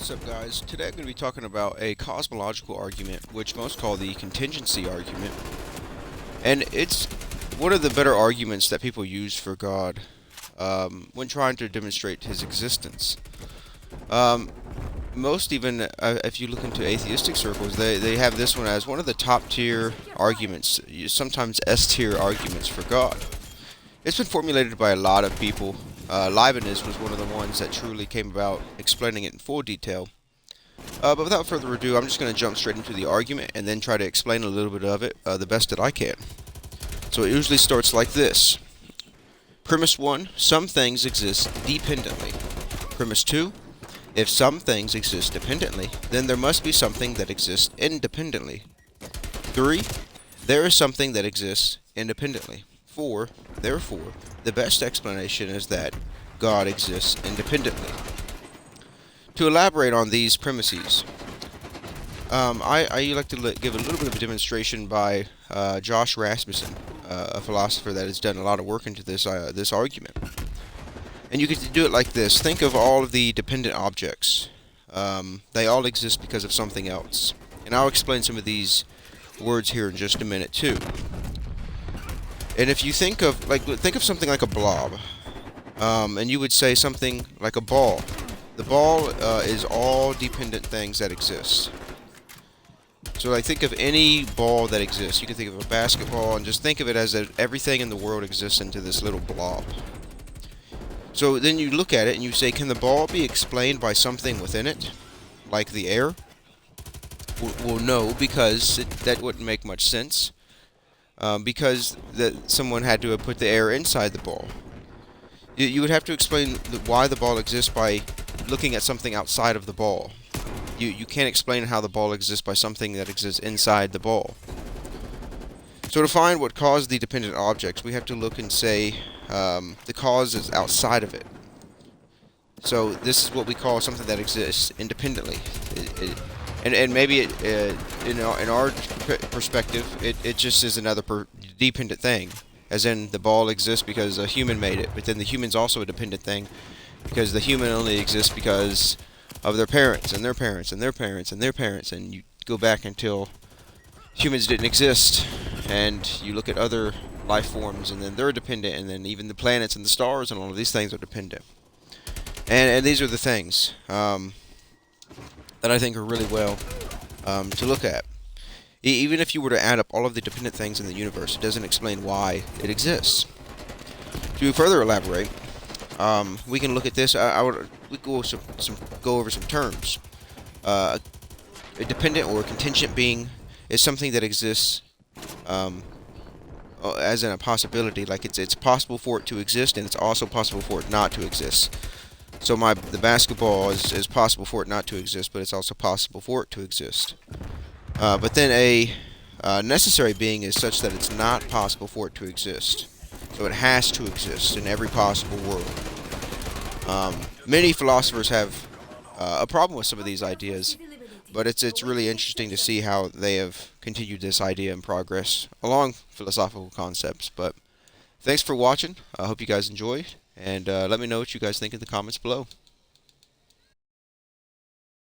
What's up, guys? Today I'm going to be talking about a cosmological argument, which most call the contingency argument. And it's one of the better arguments that people use for God when trying to demonstrate his existence. Most even, if you look into atheistic circles, they have this one as one of the top tier arguments, sometimes S tier arguments for God. It's been formulated by a lot of people. Leibniz was one of the ones that truly came about explaining it in full detail. But without further ado, I'm just going to jump straight into the argument and then try to explain a little bit of it the best that I can. So it usually starts like this. Premise 1, some things exist dependently. Premise 2, if some things exist dependently, then there must be something that exists independently. 3, there is something that exists independently. 4, therefore, the best explanation is that God exists independently. To elaborate on these premises, I like to give a little bit of a demonstration by Josh Rasmussen, a philosopher that has done a lot of work into this argument. And you get to do it like this. Think of all of the dependent objects. They all exist because of something else. And I'll explain some of these words here in just a minute too. And if you think of something like a blob, and you would say something like a ball. The ball is all dependent things that exist. So like think of any ball that exists. You can think of a basketball and just think of it as that everything in the world exists into this little blob. So then you look at it and you say, can the ball be explained by something within it, like the air? Well, no, because that wouldn't make much sense. Because someone had to have put the air inside the ball. You would have to explain why the ball exists by looking at something outside of the ball. You can't explain how the ball exists by something that exists inside the ball. So to find what caused the dependent objects, we have to look and say the cause is outside of it. So this is what we call something that exists independently. And maybe in our perspective, it just is another dependent thing. As in, the ball exists because a human made it, but then the human's also a dependent thing, because the human only exists because of their parents, and their parents, and their parents, and their parents, and you go back until humans didn't exist, and you look at other life forms, and then they're dependent, and then even the planets and the stars and all of these things are dependent. And these are the things that I think are really well to look at. Even if you were to add up all of the dependent things in the universe, it doesn't explain why it exists. To further elaborate, we can look at this. We go over some terms. A dependent or a contingent being is something that exists as in a possibility. Like it's possible for it to exist, and it's also possible for it not to exist. So the basketball is possible for it not to exist, but it's also possible for it to exist. But then a necessary being is such that it's not possible for it to exist. So it has to exist in every possible world. Many philosophers have a problem with some of these ideas, but it's really interesting to see how they have continued this idea in progress along philosophical concepts. But thanks for watching. I hope you guys enjoyed, and let me know what you guys think in the comments below.